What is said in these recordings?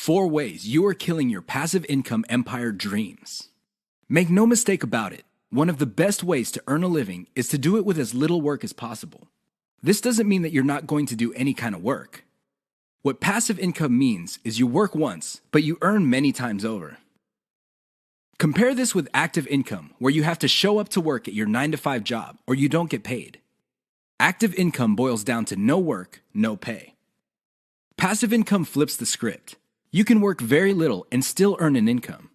4 ways you are killing your passive income empire dreams. Make no mistake about it, one of the best ways to earn a living is to do it with as little work as possible. This doesn't mean that you're not going to do any kind of work. What passive income means is you work once, but you earn many times over. Compare this with active income, where you have to show up to work at your 9-to-5 job or you don't get paid. Active income boils down to no work, no pay. Passive income flips the script. You can work very little and still earn an income.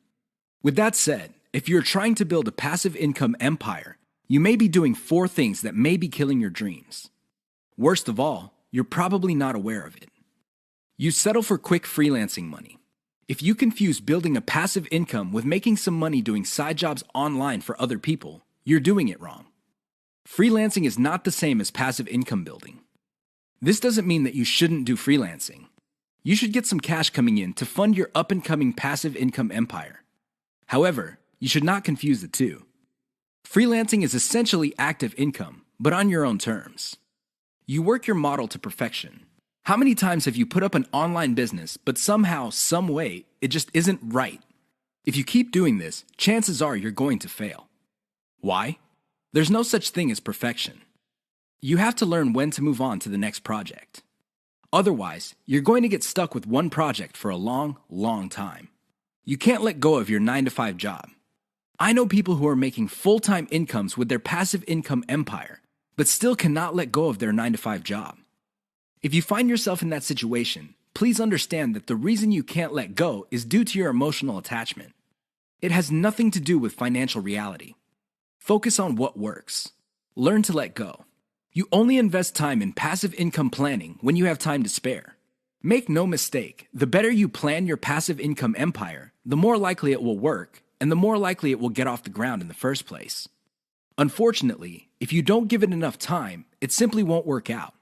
With that said, if you're trying to build a passive income empire, you may be doing 4 things that may be killing your dreams. Worst of all, you're probably not aware of it. You settle for quick freelancing money. If you confuse building a passive income with making some money doing side jobs online for other people, you're doing it wrong. Freelancing is not the same as passive income building. This doesn't mean that you shouldn't do freelancing. You should get some cash coming in to fund your up-and-coming passive income empire. However, you should not confuse the two. Freelancing is essentially active income, but on your own terms. You work your model to perfection. How many times have you put up an online business, but somehow, some way, it just isn't right? If you keep doing this, chances are you're going to fail. Why? There's no such thing as perfection. You have to learn when to move on to the next project. Otherwise, you're going to get stuck with one project for a long, long time. You can't let go of your 9-to-5 job. I know people who are making full-time incomes with their passive income empire, but still cannot let go of their 9-to-5 job. If you find yourself in that situation, please understand that the reason you can't let go is due to your emotional attachment. It has nothing to do with financial reality. Focus on what works. Learn to let go. You only invest time in passive income planning when you have time to spare. Make no mistake, the better you plan your passive income empire, the more likely it will work, and the more likely it will get off the ground in the first place. Unfortunately, if you don't give it enough time, it simply won't work out.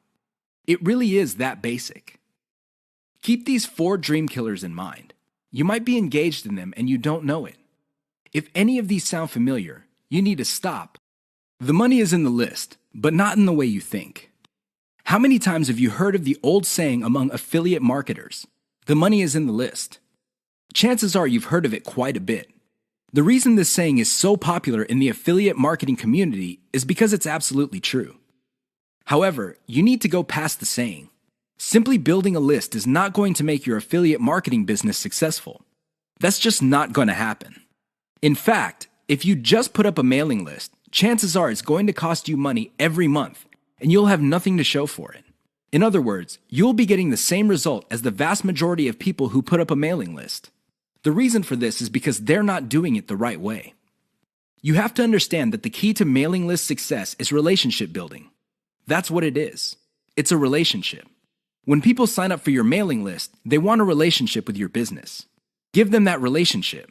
It really is that basic. Keep these 4 dream killers in mind. You might be engaged in them and you don't know it. If any of these sound familiar, you need to stop. The money is in the list, but not in the way you think. How many times have you heard of the old saying among affiliate marketers, "The money is in the list"? Chances are you've heard of it quite a bit. The reason this saying is so popular in the affiliate marketing community is because it's absolutely true. However, you need to go past the saying. Simply building a list is not going to make your affiliate marketing business successful. That's just not going to happen. In fact, if you just put up a mailing list, chances are it's going to cost you money every month, and you'll have nothing to show for it. In other words, you'll be getting the same result as the vast majority of people who put up a mailing list. The reason for this is because they're not doing it the right way. You have to understand that the key to mailing list success is relationship building. That's what it is. It's a relationship. When people sign up for your mailing list, they want a relationship with your business. Give them that relationship.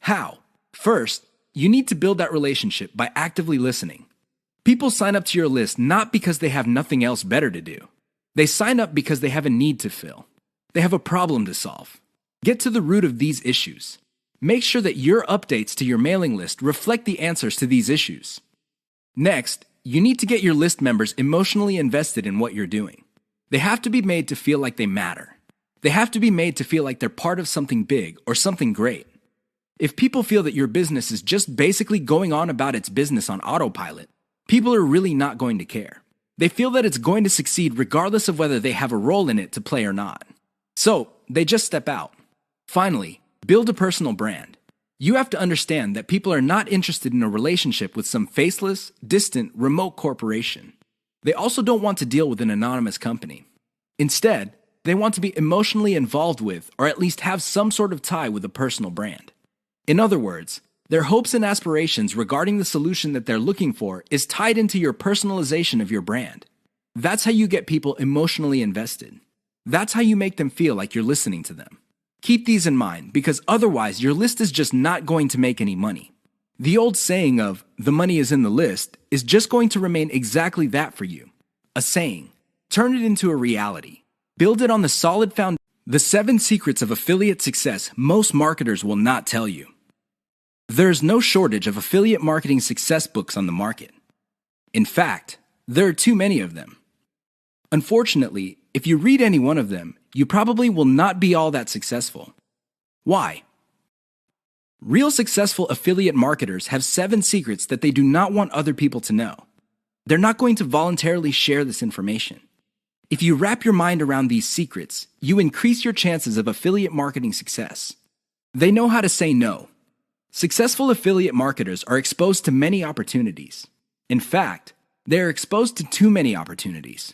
How? First, you need to build that relationship by actively listening. People sign up to your list not because they have nothing else better to do. They sign up because they have a need to fill. They have a problem to solve. Get to the root of these issues. Make sure that your updates to your mailing list reflect the answers to these issues. Next, you need to get your list members emotionally invested in what you're doing. They have to be made to feel like they matter. They have to be made to feel like they're part of something big or something great. If people feel that your business is just basically going on about its business on autopilot, people are really not going to care. They feel that it's going to succeed regardless of whether they have a role in it to play or not. So, they just step out. Finally, build a personal brand. You have to understand that people are not interested in a relationship with some faceless, distant, remote corporation. They also don't want to deal with an anonymous company. Instead, they want to be emotionally involved with, or at least have some sort of tie with a personal brand. In other words, their hopes and aspirations regarding the solution that they're looking for is tied into your personalization of your brand. That's how you get people emotionally invested. That's how you make them feel like you're listening to them. Keep these in mind, because otherwise your list is just not going to make any money. The old saying of, "the money is in the list," is just going to remain exactly that for you. A saying. Turn it into a reality. Build it on the solid foundation. The 7 secrets of affiliate success most marketers will not tell you. There's no shortage of affiliate marketing success books on the market. In fact, there are too many of them. Unfortunately, if you read any one of them, you probably will not be all that successful. Why? Real successful affiliate marketers have 7 secrets that they do not want other people to know. They're not going to voluntarily share this information. If you wrap your mind around these secrets, you increase your chances of affiliate marketing success. They know how to say no. Successful affiliate marketers are exposed to many opportunities. In fact, they are exposed to too many opportunities.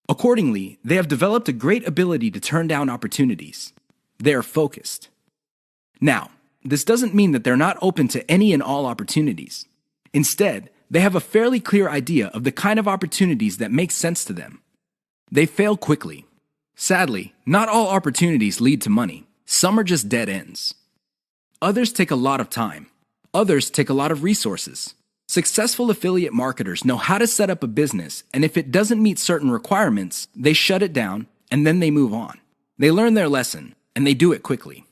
Accordingly, they have developed a great ability to turn down opportunities. They are focused. Now, this doesn't mean that they're not open to any and all opportunities. Instead, they have a fairly clear idea of the kind of opportunities that make sense to them. They fail quickly. Sadly, not all opportunities lead to money. Some are just dead ends. Others take a lot of time. Others take a lot of resources. Successful affiliate marketers know how to set up a business, and if it doesn't meet certain requirements, they shut it down and then they move on. They learn their lesson, and they do it quickly.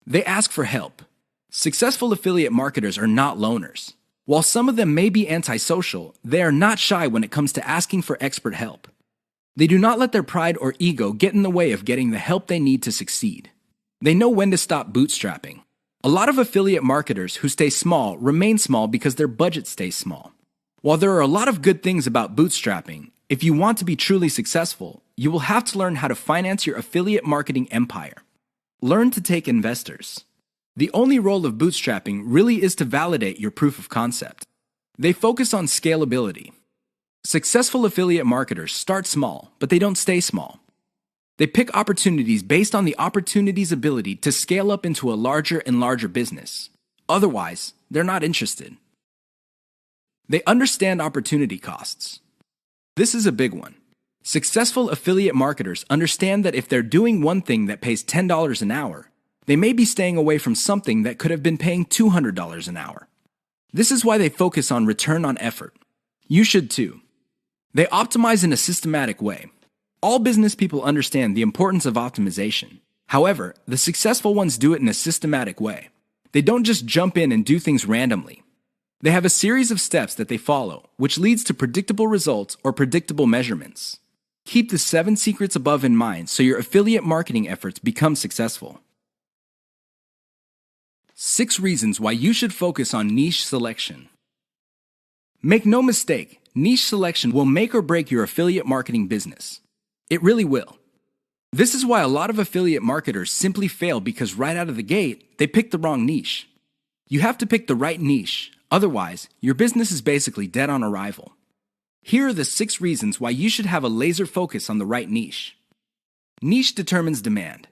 They ask for help. Successful affiliate marketers are not loners. While some of them may be antisocial, they are not shy when it comes to asking for expert help. They do not let their pride or ego get in the way of getting the help they need to succeed. They know when to stop bootstrapping. A lot of affiliate marketers who stay small remain small because their budget stays small. While there are a lot of good things about bootstrapping, if you want to be truly successful, you will have to learn how to finance your affiliate marketing empire. Learn to take investors. The only role of bootstrapping really is to validate your proof of concept. They focus on scalability. Successful affiliate marketers start small, but they don't stay small. They pick opportunities based on the opportunity's ability to scale up into a larger and larger business. Otherwise, they're not interested. They understand opportunity costs. This is a big one. Successful affiliate marketers understand that if they're doing one thing that pays $10 an hour, they may be staying away from something that could have been paying $200 an hour. This is why they focus on return on effort. You should too. They optimize in a systematic way. All business people understand the importance of optimization. However, the successful ones do it in a systematic way. They don't just jump in and do things randomly. They have a series of steps that they follow, which leads to predictable results or predictable measurements. Keep the 7 secrets above in mind so your affiliate marketing efforts become successful. 6 reasons why you should focus on niche selection. Make no mistake, niche selection will make or break your affiliate marketing business. It really will. This is why a lot of affiliate marketers simply fail because right out of the gate, they pick the wrong niche. You have to pick the right niche, otherwise, your business is basically dead on arrival. Here are the 6 reasons why you should have a laser focus on the right niche. Niche determines demand.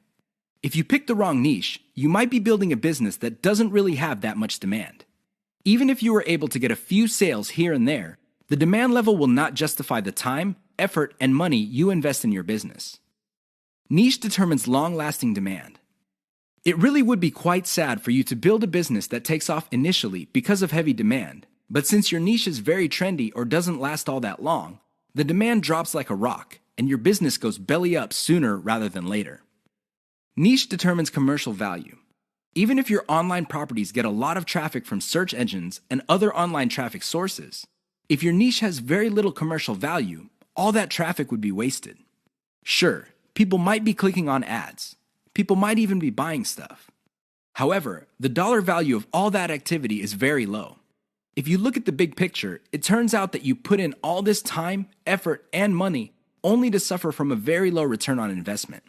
If you pick the wrong niche, you might be building a business that doesn't really have that much demand. Even if you were able to get a few sales here and there, the demand level will not justify the time, effort, and money you invest in your business. Niche determines long-lasting demand. It really would be quite sad for you to build a business that takes off initially because of heavy demand, but since your niche is very trendy or doesn't last all that long, the demand drops like a rock, and your business goes belly up sooner rather than later. Niche determines commercial value. Even if your online properties get a lot of traffic from search engines and other online traffic sources, if your niche has very little commercial value, all that traffic would be wasted. Sure, people might be clicking on ads. People might even be buying stuff. However, the dollar value of all that activity is very low. If you look at the big picture, it turns out that you put in all this time, effort, and money only to suffer from a very low return on investment.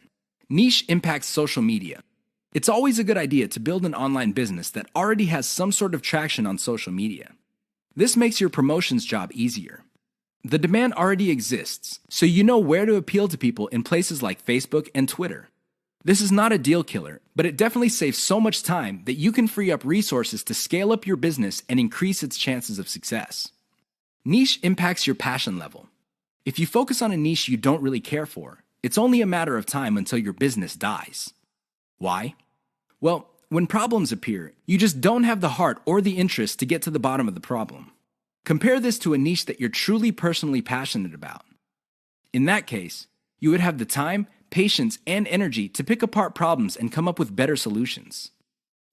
Niche impacts social media. It's always a good idea to build an online business that already has some sort of traction on social media. This makes your promotions job easier. The demand already exists, so you know where to appeal to people in places like Facebook and Twitter. This is not a deal killer, but it definitely saves so much time that you can free up resources to scale up your business and increase its chances of success. Niche impacts your passion level. If you focus on a niche you don't really care for, it's only a matter of time until your business dies. Why? Well, when problems appear, you just don't have the heart or the interest to get to the bottom of the problem. Compare this to a niche that you're truly personally passionate about. In that case, you would have the time, patience, and energy to pick apart problems and come up with better solutions.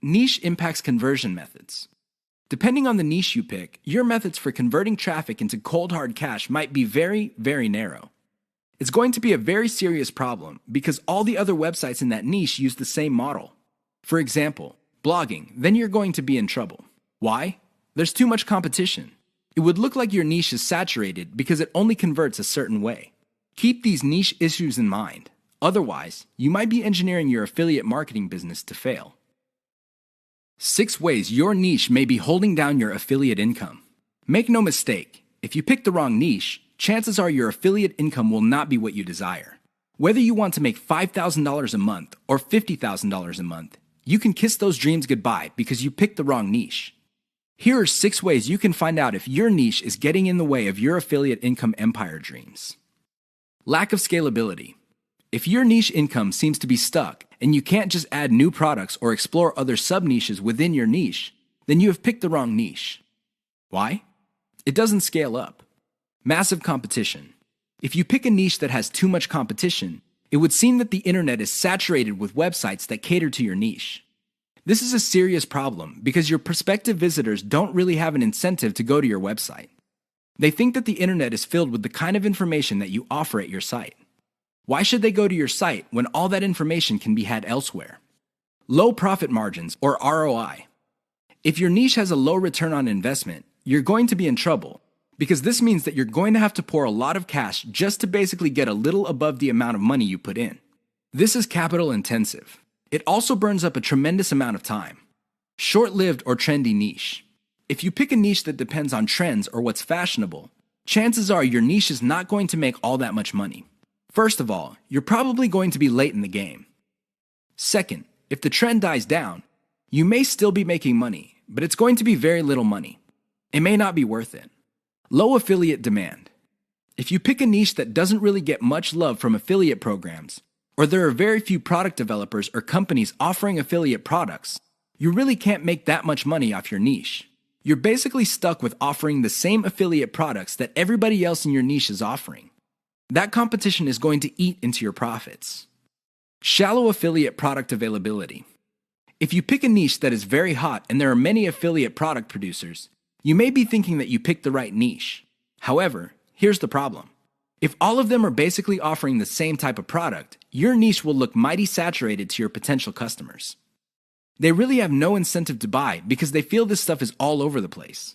Niche impacts conversion methods. Depending on the niche you pick, your methods for converting traffic into cold hard cash might be very, very narrow. It's going to be a very serious problem because all the other websites in that niche use the same model. For example, blogging, then you're going to be in trouble. Why? There's too much competition. It would look like your niche is saturated because it only converts a certain way. Keep these niche issues in mind. Otherwise, you might be engineering your affiliate marketing business to fail. 6 ways your niche may be holding down your affiliate income. Make no mistake, if you pick the wrong niche, chances are your affiliate income will not be what you desire. Whether you want to make $5,000 a month or $50,000 a month, you can kiss those dreams goodbye because you picked the wrong niche. Here are 6 ways you can find out if your niche is getting in the way of your affiliate income empire dreams. Lack of scalability. If your niche income seems to be stuck and you can't just add new products or explore other sub-niches within your niche, then you have picked the wrong niche. Why? It doesn't scale up. Massive competition. If you pick a niche that has too much competition, it would seem that the internet is saturated with websites that cater to your niche. This is a serious problem because your prospective visitors don't really have an incentive to go to your website. They think that the internet is filled with the kind of information that you offer at your site. Why should they go to your site when all that information can be had elsewhere? Low profit margins, or ROI. If your niche has a low return on investment, you're going to be in trouble because this means that you're going to have to pour a lot of cash just to basically get a little above the amount of money you put in. This is capital intensive. It also burns up a tremendous amount of time. Short-lived or trendy niche. If you pick a niche that depends on trends or what's fashionable, chances are your niche is not going to make all that much money. First of all, you're probably going to be late in the game. Second, if the trend dies down, you may still be making money, but it's going to be very little money. It may not be worth it. Low affiliate demand. If you pick a niche that doesn't really get much love from affiliate programs, or there are very few product developers or companies offering affiliate products, you really can't make that much money off your niche. You're basically stuck with offering the same affiliate products that everybody else in your niche is offering. That competition is going to eat into your profits. Shallow affiliate product availability. If you pick a niche that is very hot and there are many affiliate product producers, you may be thinking that you picked the right niche. However, here's the problem. If all of them are basically offering the same type of product, your niche will look mighty saturated to your potential customers. They really have no incentive to buy because they feel this stuff is all over the place.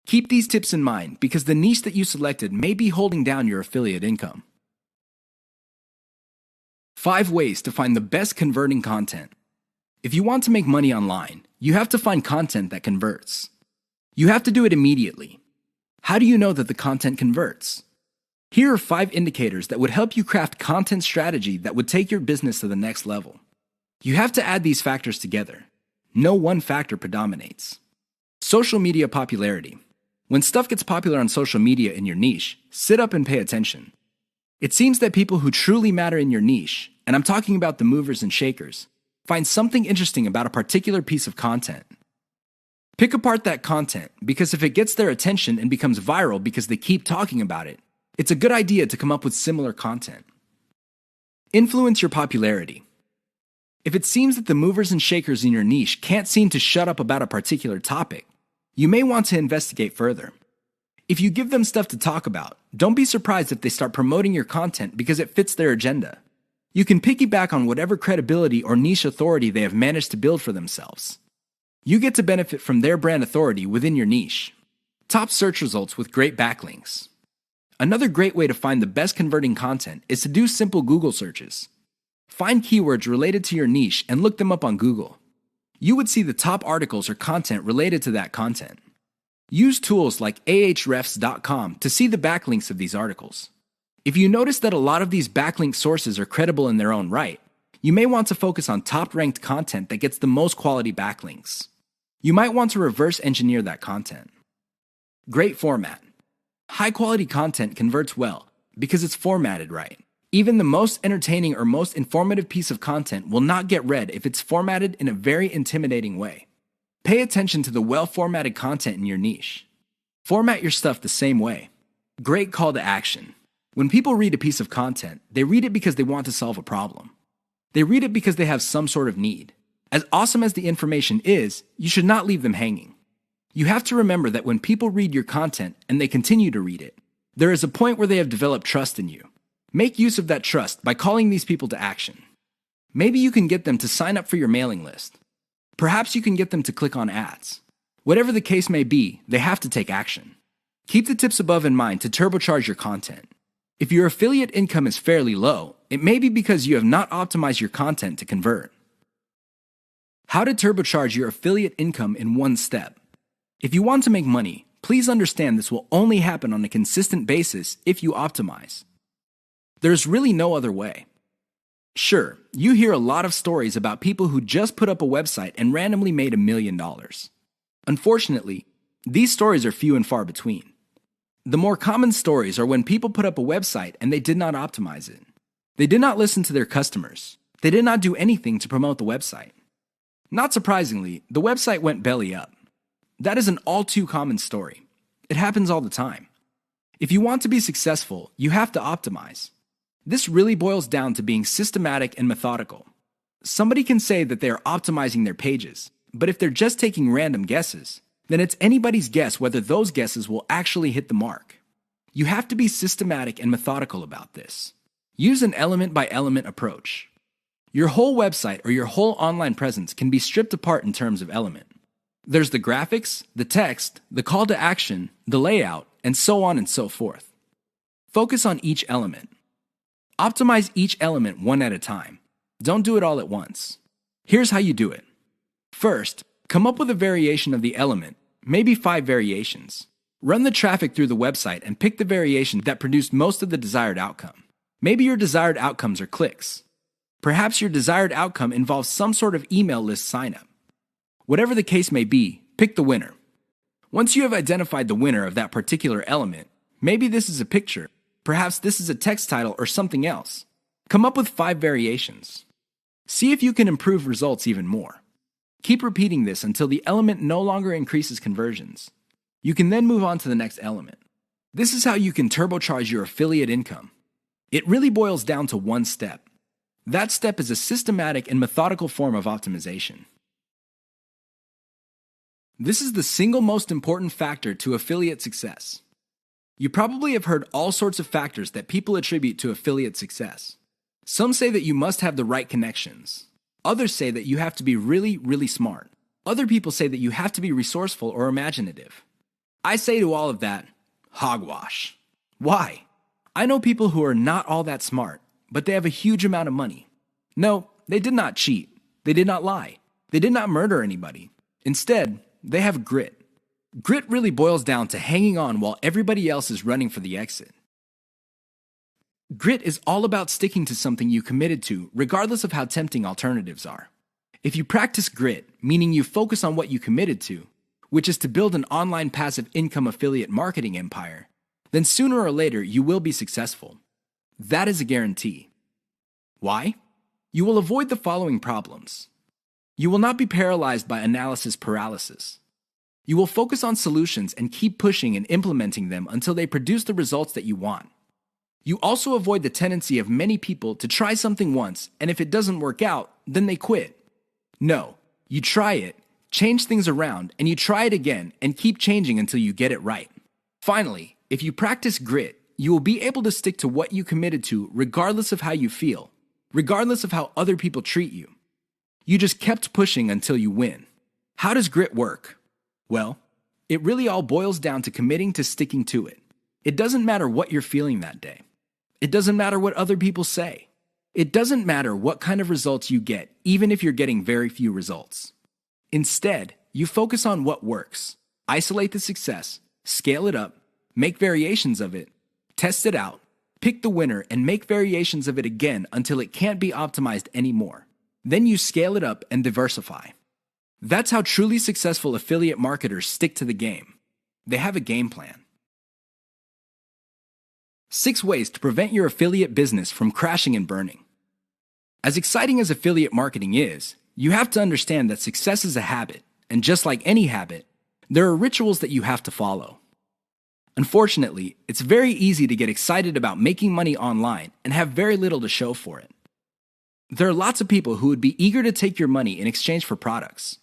Keep these tips in mind because the niche that you selected may be holding down your affiliate income. 5 ways to find the best converting content. If you want to make money online, you have to find content that converts. You have to do it immediately. How do you know that the content converts? Here are 5 indicators that would help you craft content strategy that would take your business to the next level. You have to add these factors together. No one factor predominates. Social media popularity. When stuff gets popular on social media in your niche, sit up and pay attention. It seems that people who truly matter in your niche, and I'm talking about the movers and shakers, find something interesting about a particular piece of content. Pick apart that content because if it gets their attention and becomes viral because they keep talking about it, it's a good idea to come up with similar content. Influence your popularity. If it seems that the movers and shakers in your niche can't seem to shut up about a particular topic, you may want to investigate further. If you give them stuff to talk about, don't be surprised if they start promoting your content because it fits their agenda. You can piggyback on whatever credibility or niche authority they have managed to build for themselves. You get to benefit from their brand authority within your niche. Top search results with great backlinks. Another great way to find the best converting content is to do simple Google searches. Find keywords related to your niche and look them up on Google. You would see the top articles or content related to that content. Use tools like ahrefs.com to see the backlinks of these articles. If you notice that a lot of these backlink sources are credible in their own right, you may want to focus on top-ranked content that gets the most quality backlinks. You might want to reverse engineer that content. Great format. High-quality content converts well because it's formatted right. Even the most entertaining or most informative piece of content will not get read if it's formatted in a very intimidating way. Pay attention to the well-formatted content in your niche. Format your stuff the same way. Great call to action. When people read a piece of content, they read it because they want to solve a problem. They read it because they have some sort of need. As awesome as the information is, you should not leave them hanging. You have to remember that when people read your content and they continue to read it, there is a point where they have developed trust in you. Make use of that trust by calling these people to action. Maybe you can get them to sign up for your mailing list. Perhaps you can get them to click on ads. Whatever the case may be, they have to take action. Keep the tips above in mind to turbocharge your content. If your affiliate income is fairly low, it may be because you have not optimized your content to convert. How to turbocharge your affiliate income in one step. If you want to make money, please understand this will only happen on a consistent basis if you optimize. There's really no other way. Sure, you hear a lot of stories about people who just put up a website and randomly made $1 million. Unfortunately, these stories are few and far between. The more common stories are when people put up a website and they did not optimize it. They did not listen to their customers. They did not do anything to promote the website. Not surprisingly, the website went belly up. That is an all too common story. It happens all the time. If you want to be successful, you have to optimize. This really boils down to being systematic and methodical. Somebody can say that they are optimizing their pages, but if they're just taking random guesses, then it's anybody's guess whether those guesses will actually hit the mark. You have to be systematic and methodical about this. Use an element-by-element approach. Your whole website or your whole online presence can be stripped apart in terms of element. There's the graphics, the text, the call to action, the layout, and so on and so forth. Focus on each element. Optimize each element one at a time. Don't do it all at once. Here's how you do it. First, come up with a variation of the element, maybe 5 variations. Run the traffic through the website and pick the variation that produced most of the desired outcome. Maybe your desired outcomes are clicks. Perhaps your desired outcome involves some sort of email list signup. Whatever the case may be, pick the winner. Once you have identified the winner of that particular element, maybe this is a picture, perhaps this is a text title or something else. Come up with 5 variations. See if you can improve results even more. Keep repeating this until the element no longer increases conversions. You can then move on to the next element. This is how you can turbocharge your affiliate income. It really boils down to one step. That step is a systematic and methodical form of optimization. This is the single most important factor to affiliate success. You probably have heard all sorts of factors that people attribute to affiliate success. Some say that you must have the right connections. Others say that you have to be really, really smart. Other people say that you have to be resourceful or imaginative. I say to all of that, hogwash. Why? I know people who are not all that smart, but they have a huge amount of money. No, they did not cheat. They did not lie. They did not murder anybody. Instead, they have grit. Grit really boils down to hanging on while everybody else is running for the exit. Grit is all about sticking to something you committed to, regardless of how tempting alternatives are. If you practice grit, meaning you focus on what you committed to, which is to build an online passive income affiliate marketing empire, then sooner or later you will be successful. That is a guarantee. Why? You will avoid the following problems. You will not be paralyzed by analysis paralysis. You will focus on solutions and keep pushing and implementing them until they produce the results that you want. You also avoid the tendency of many people to try something once, and if it doesn't work out, then they quit. No, you try it, change things around, and you try it again and keep changing until you get it right. Finally, if you practice grit, you will be able to stick to what you committed to regardless of how you feel, regardless of how other people treat you. You just kept pushing until you win. How does grit work? Well, it really all boils down to committing to sticking to it. It doesn't matter what you're feeling that day. It doesn't matter what other people say. It doesn't matter what kind of results you get, even if you're getting very few results. Instead, you focus on what works. Isolate the success, scale it up, make variations of it, test it out, pick the winner, and make variations of it again until it can't be optimized anymore. Then you scale it up and diversify. That's how truly successful affiliate marketers stick to the game. They have a game plan. 6 ways to prevent your affiliate business from crashing and burning. As exciting as affiliate marketing is, you have to understand that success is a habit, and just like any habit, there are rituals that you have to follow. Unfortunately, it's very easy to get excited about making money online and have very little to show for it. There are lots of people who would be eager to take your money in exchange for products.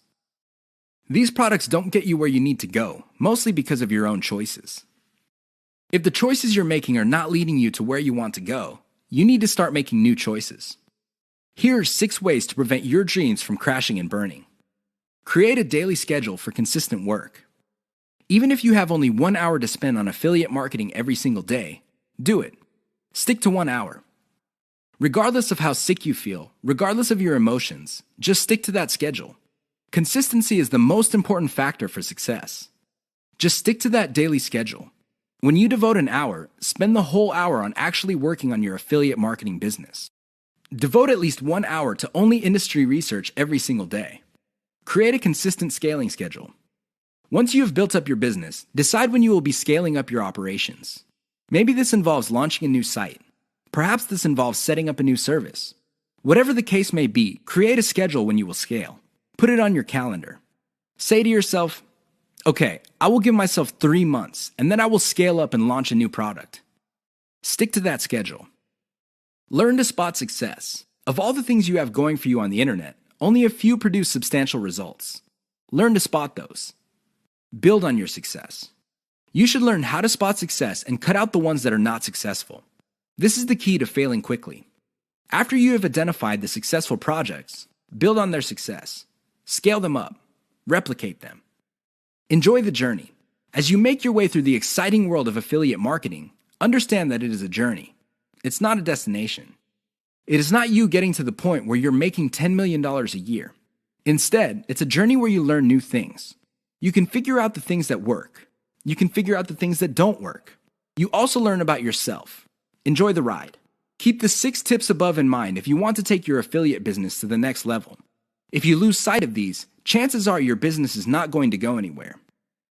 These products don't get you where you need to go, mostly because of your own choices. If the choices you're making are not leading you to where you want to go, you need to start making new choices. Here are 6 ways to prevent your dreams from crashing and burning. Create a daily schedule for consistent work. Even if you have only 1 hour to spend on affiliate marketing every single day, do it. Stick to 1 hour. Regardless of how sick you feel, regardless of your emotions, just stick to that schedule. Consistency is the most important factor for success. Just stick to that daily schedule. When you devote an hour, spend the whole hour on actually working on your affiliate marketing business. Devote at least 1 hour to only industry research every single day. Create a consistent scaling schedule. Once you have built up your business, decide when you will be scaling up your operations. Maybe this involves launching a new site. Perhaps this involves setting up a new service. Whatever the case may be, create a schedule when you will scale. Put it on your calendar. Say to yourself, okay, I will give myself 3 months, and then I will scale up and launch a new product. Stick to that schedule. Learn to spot success. Of all the things you have going for you on the internet, only a few produce substantial results. Learn to spot those. Build on your success. You should learn how to spot success and cut out the ones that are not successful. This is the key to failing quickly. After you have identified the successful projects, build on their success. Scale them up. Replicate them. Enjoy the journey. As you make your way through the exciting world of affiliate marketing, understand that it is a journey. It's not a destination. It is not you getting to the point where you're making $10 million a year. Instead, it's a journey where you learn new things. You can figure out the things that work. You can figure out the things that don't work. You also learn about yourself. Enjoy the ride. Keep the 6 tips above in mind if you want to take your affiliate business to the next level. If you lose sight of these, chances are your business is not going to go anywhere.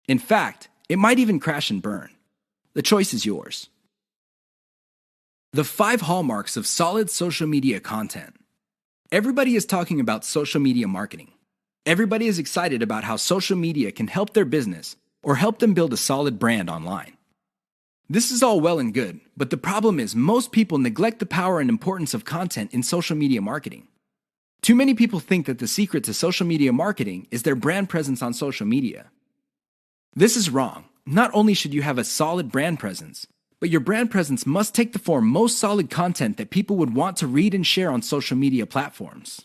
In fact, it might even crash and burn. The choice is yours. The 5 hallmarks of solid social media content. Everybody is talking about social media marketing. Everybody is excited about how social media can help their business or help them build a solid brand online. This is all well and good, but the problem is most people neglect the power and importance of content in social media marketing. Too many people think that the secret to social media marketing is their brand presence on social media. This is wrong. Not only should you have a solid brand presence, but your brand presence must take the form most solid content that people would want to read and share on social media platforms.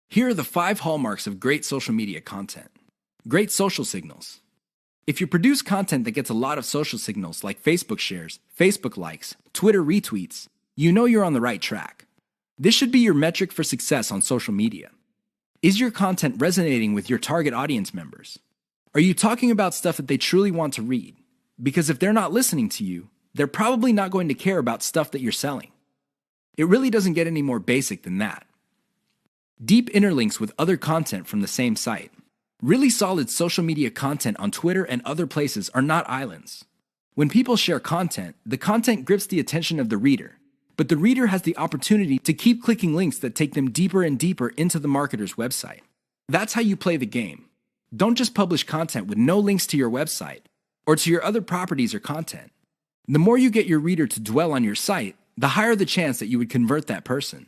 Here are the 5 hallmarks of great social media content. Great social signals. If you produce content that gets a lot of social signals like Facebook shares, Facebook likes, Twitter retweets, you know you're on the right track. This should be your metric for success on social media. Is your content resonating with your target audience members? Are you talking about stuff that they truly want to read? Because if they're not listening to you, they're probably not going to care about stuff that you're selling. It really doesn't get any more basic than that. Deep interlinks with other content from the same site. Really solid social media content on Twitter and other places are not islands. When people share content, the content grips the attention of the reader, but the reader has the opportunity to keep clicking links that take them deeper and deeper into the marketer's website. That's how you play the game. Don't just publish content with no links to your website or to your other properties or content. The more you get your reader to dwell on your site, the higher the chance that you would convert that person.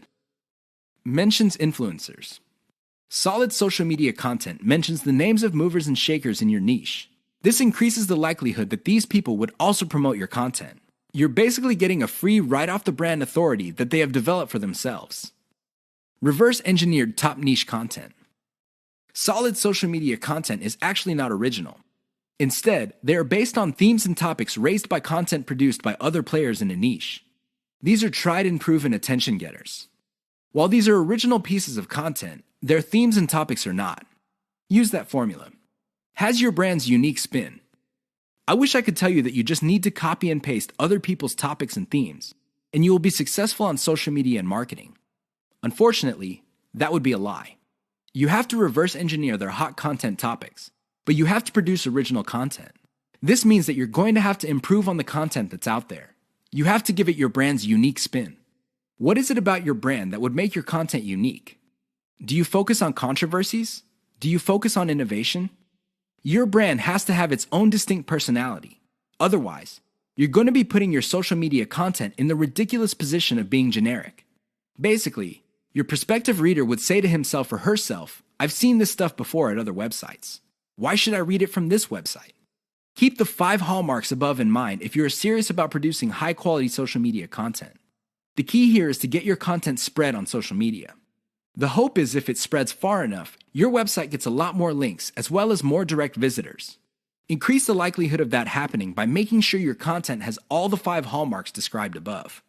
Mentions influencers. Solid social media content mentions the names of movers and shakers in your niche. This increases the likelihood that these people would also promote your content. You're basically getting a free right-off-the-brand authority that they have developed for themselves. Reverse-engineered top niche content. Solid social media content is actually not original. Instead, they are based on themes and topics raised by content produced by other players in a niche. These are tried and proven attention getters. While these are original pieces of content, their themes and topics are not. Use that formula. Has your brand's unique spin. I wish I could tell you that you just need to copy and paste other people's topics and themes, and you will be successful on social media and marketing. Unfortunately, that would be a lie. You have to reverse engineer their hot content topics, but you have to produce original content. This means that you're going to have to improve on the content that's out there. You have to give it your brand's unique spin. What is it about your brand that would make your content unique? Do you focus on controversies? Do you focus on innovation? Your brand has to have its own distinct personality. Otherwise, you're going to be putting your social media content in the ridiculous position of being generic. Basically, your prospective reader would say to himself or herself, I've seen this stuff before at other websites. Why should I read it from this website? Keep the 5 hallmarks above in mind if you're serious about producing high-quality social media content. The key here is to get your content spread on social media. The hope is if it spreads far enough, your website gets a lot more links as well as more direct visitors. Increase the likelihood of that happening by making sure your content has all the 5 hallmarks described above.